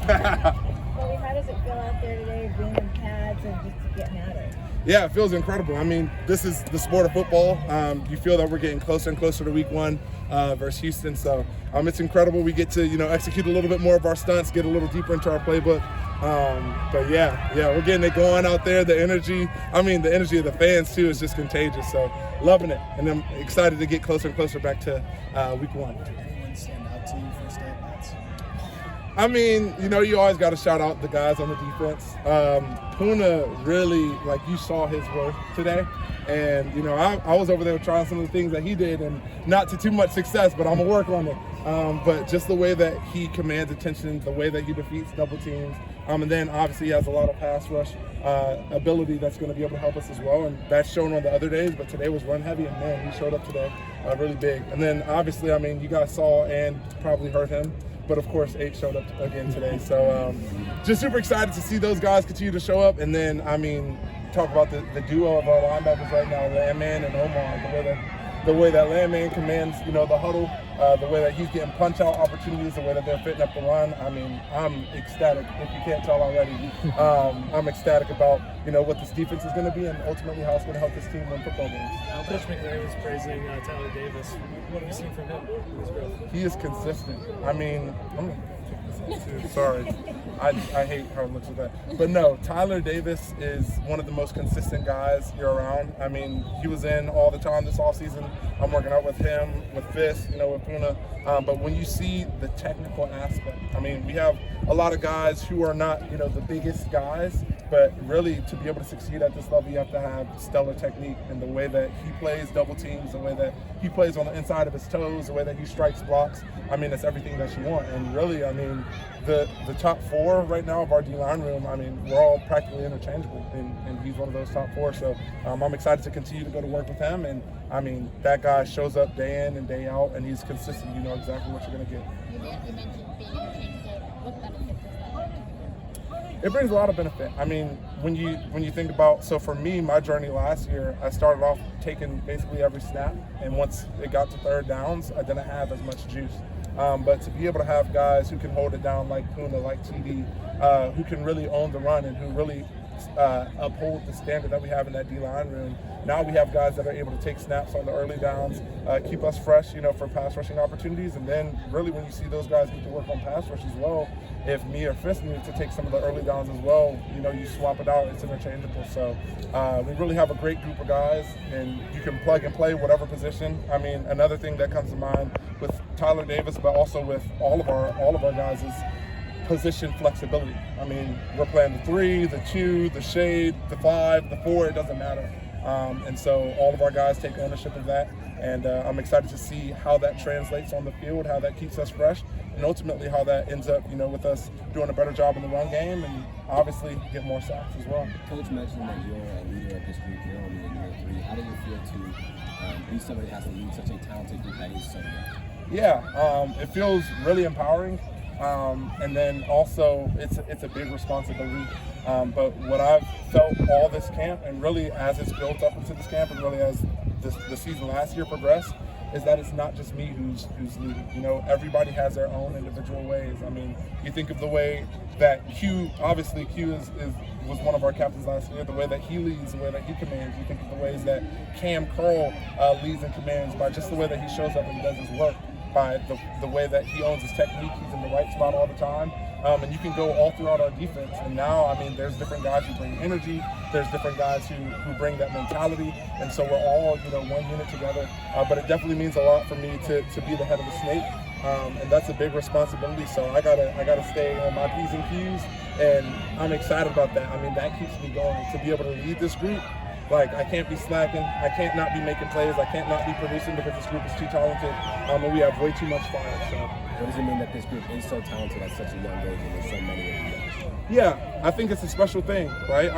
Kobie, how does it feel out there today, being in pads and just getting at it? Yeah, it feels incredible. I mean, this is the sport of football. You feel that we're getting closer and closer to week one versus Houston. So it's incredible. We get to, execute a little bit more of our stunts, get a little deeper into our playbook. But yeah, we're getting it going out there. The energy of the fans too is just contagious. So loving it. And I'm excited to get closer and closer back to week one. Anyone stand out to you for stat bats? I mean, you always got to shout out the guys on the defense. Puna really, you saw his work today. And, I was over there trying some of the things that he did, and not to too much success, but I'm going to work on it. But just the way that he commands attention, the way that he defeats double teams, and then obviously he has a lot of pass rush ability that's going to be able to help us as well. And that's shown on the other days, but today was run heavy, and man, he showed up today really big. And then obviously, you guys saw and probably heard him. But of course, 8 showed up again today. So just super excited to see those guys continue to show up. And then, talk about the duo of our linebackers right now, Landman and Omar, the way that Landman commands, the huddle, the way that he's getting punch-out opportunities, the way that they're fitting up the run. I'm ecstatic, if you can't tell already. I'm ecstatic about, what this defense is going to be and ultimately how it's going to help this team win football games. Coach McNair was praising Tyler Davis. What have you seen from him? He is consistent. I'm going to take this out too. Sorry. I hate how it looks with that. But no, Tyler Davis is one of the most consistent guys you're around. He was in all the time this offseason. I'm working out with him, with Fist, with Puna. But when you see the technical aspect, we have a lot of guys who are not, the biggest guys, but really to be able to succeed at this level, you have to have stellar technique, and the way that he plays double teams, the way that he plays on the inside of his toes, the way that he strikes blocks. It's everything that you want. And really, the top 4 right now of our D-line room, we're all practically interchangeable, and he's one of those top 4. So I'm excited to continue to go to work with him. And that guy shows up day in and day out, and he's consistent. You know exactly what you're going to get. You mentioned being interchangeable. What benefit does that? It brings a lot of benefit. When you think about, so for me, my journey last year, I started off taking basically every snap, and once it got to third downs, I didn't have as much juice. But to be able to have guys who can hold it down like Puna, like TD, who can really own the run and who really uphold the standard that we have in that D-line room. Now we have guys that are able to take snaps on the early downs, keep us fresh, for pass rushing opportunities. And then really when you see those guys need to work on pass rush as well, if me or Fist needed to take some of the early downs as well, you swap it out, it's interchangeable. So we really have a great group of guys, and you can plug and play whatever position. Another thing that comes to mind with Tyler Davis, but also with all of our guys, is position flexibility. We're playing the 3, the 2, the shade, the 5, the 4, it doesn't matter. And so all of our guys take ownership of that. And I'm excited to see how that translates on the field, how that keeps us fresh, and ultimately how that ends up, with us doing a better job in the run game and obviously get more sacks as well. Coach mentioned that you're a leader of this group. You're only in year 3. How does it feel to be somebody that has to lead such a talented group that is so young? Yeah, it feels really empowering. And then also it's a big responsibility. But what I've felt all this camp, and really as it's built up into this camp, and really as the season last year progressed, is that it's not just me who's leading. Everybody has their own individual ways. You think of the way that Q was one of our captains last year, the way that he leads, the way that he commands. You think of the ways that Cam Curl leads and commands by just the way that he shows up and does his work, by the way that he owns his technique. He's in the right spot all the time. And you can go all throughout our defense. And now, there's different guys who bring energy. There's different guys who bring that mentality. And so we're all, one unit together. But it definitely means a lot for me to be the head of the snake. And that's a big responsibility. So I gotta stay on my P's and Q's. And I'm excited about that. That keeps me going. To be able to lead this group, I can't be slacking. I can't not be making plays. I can't not be producing because this group is too talented. And we have way too much fire. So. What does it mean that this group is so talented at such a young age and there's so many of you guys? Yeah, I think it's a special thing, right?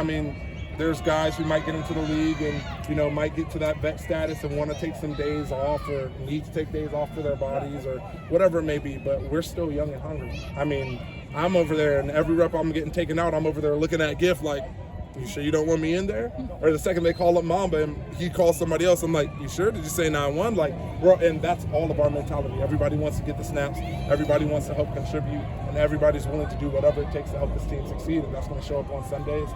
There's guys who might get into the league and, might get to that vet status and want to take some days off or need to take days off for their bodies or whatever it may be, but we're still young and hungry. I'm over there, and every rep I'm getting taken out, I'm over there looking at GIF like, you sure you don't want me in there? Or the second they call up Mamba and he calls somebody else, I'm like, you sure? Did you say 9-1? Like, and that's all of our mentality. Everybody wants to get the snaps. Everybody wants to help contribute, and everybody's willing to do whatever it takes to help this team succeed. And that's going to show up on Sundays.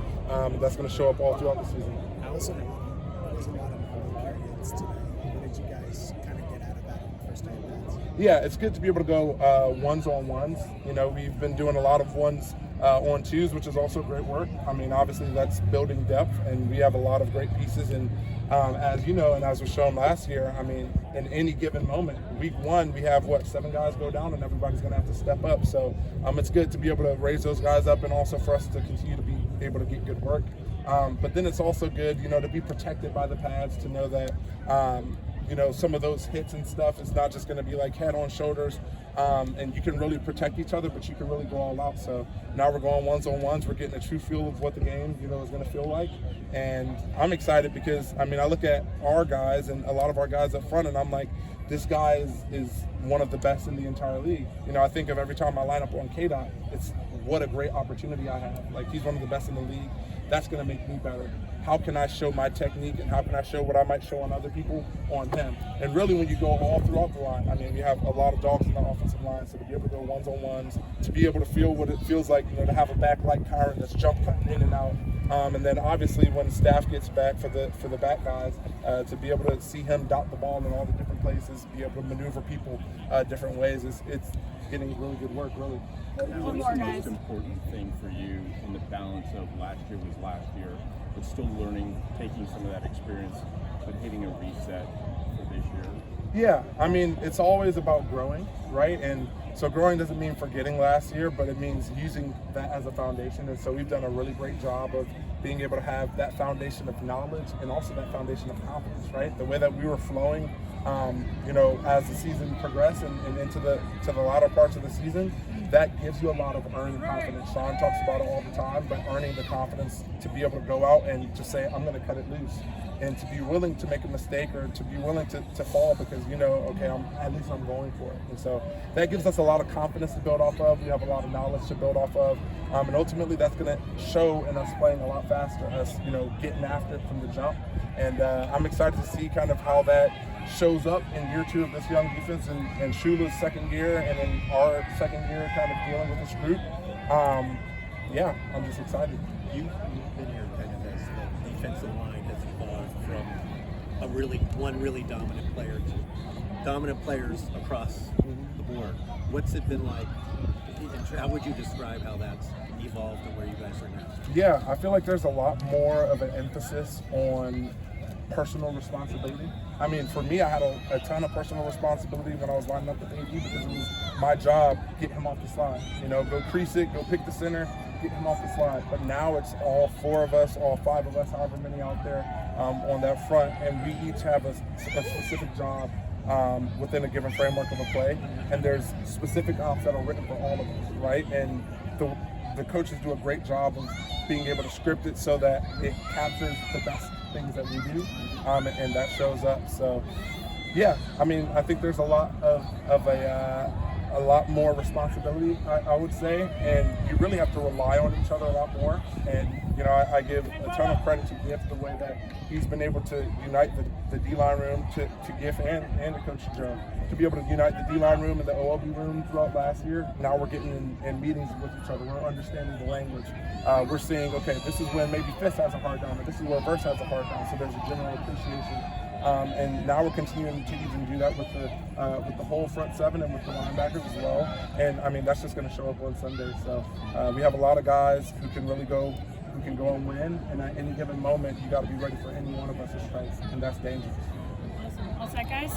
That's going to show up all throughout the season. Allison, there was a lot of variance today. What did you guys kind of get out of that on the first day of bats? Yeah, it's good to be able to go ones-on-ones. You know, we've been doing a lot of ones on twos, which is also great work. I mean, obviously that's building depth, and we have a lot of great pieces. And as you know, and as was shown last year, I mean, in any given moment, week 1, we have 7 guys go down, and everybody's going to have to step up. So it's good to be able to raise those guys up, and also for us to continue to be able to get good work. But then it's also good, you know, to be protected by the pads, to know that you know, some of those hits and stuff is not just going to be like head on shoulders, and you can really protect each other, but you can really go all out. So now we're going ones-on-ones. We're getting a true feel of what the game, you know, is going to feel like. And I'm excited because, I mean, I look at our guys and a lot of our guys up front, and I'm like, this guy is one of the best in the entire league. You know, I think of every time I line up on KDOT, it's what a great opportunity I have. Like, he's one of the best in the league. That's going to make me better. How can I show my technique, and how can I show what I might show on other people on him? And really, when you go all throughout the line, I mean, we have a lot of dogs in the offensive line, so to be able to go ones-on-ones, to be able to feel what it feels like, you know, to have a back like Kyron that's jump cutting in and out. And then obviously when staff gets back for the back guys, to be able to see him dot the ball in all the different places, be able to maneuver people different ways, it's getting really good work, really. What was the most important thing for you in the balance of last year was last year, but still learning, taking some of that experience, but hitting a reset for this year? Yeah, I mean, it's always about growing, right? And so growing doesn't mean forgetting last year, but it means using that as a foundation. And so we've done a really great job of being able to have that foundation of knowledge and also that foundation of confidence, right? The way that we were flowing, you know, as the season progressed and into the latter parts of the season, that gives you a lot of earned confidence. Sean talks about it all the time, but earning the confidence to be able to go out and just say, I'm going to cut it loose. And to be willing to make a mistake, or to be willing to fall, because you know, okay, at least I'm going for it. And so that gives us a lot of confidence to build off of. We have a lot of knowledge to build off of. And ultimately that's going to show in us playing a lot faster, us, you know, getting after it from the jump. And I'm excited to see kind of how that shows up in year 2 of this young defense, and Shula's second year, and in our second year kind of dealing with this group. Yeah, I'm just excited. You've been here kind of as the defensive line has evolved from one really dominant player to dominant players across the board. What's it been like? How would you describe how that's evolved to where you guys are now? Yeah, I feel like there's a lot more of an emphasis on personal responsibility. I mean, for me, I had a ton of personal responsibility when I was lining up with AD, because it was my job, get him off the slide. You know, go crease it, go pick the center, get him off the slide. But now it's all 4 of us, all 5 of us, however many out there on that front, and we each have a specific job within a given framework of a play, and there's specific ops that are written for all of us, right? And the coaches do a great job of being able to script it so that it captures the best things that we do, and that shows up. So yeah, I mean, I think there's a lot a lot more responsibility, I would say, and you really have to rely on each other a lot more. And you know, I give a ton of credit to Giff, the way that he's been able to unite the D-line room, to Giff and to Coach Joe, to be able to unite the D-line room and the OLB room throughout last year. Now we're getting in meetings with each other. We're understanding the language. We're seeing, okay, this is when maybe Fist has a hard down, or this is where Verse has a hard down, so there's a general appreciation. And now we're continuing to even do that with the whole front 7 and with the linebackers as well. And I mean, that's just going to show up on Sunday. So we have a lot of guys who can really go, who can go and win. And at any given moment, you got to be ready for any one of us to strike, and that's dangerous. Awesome. All set, guys?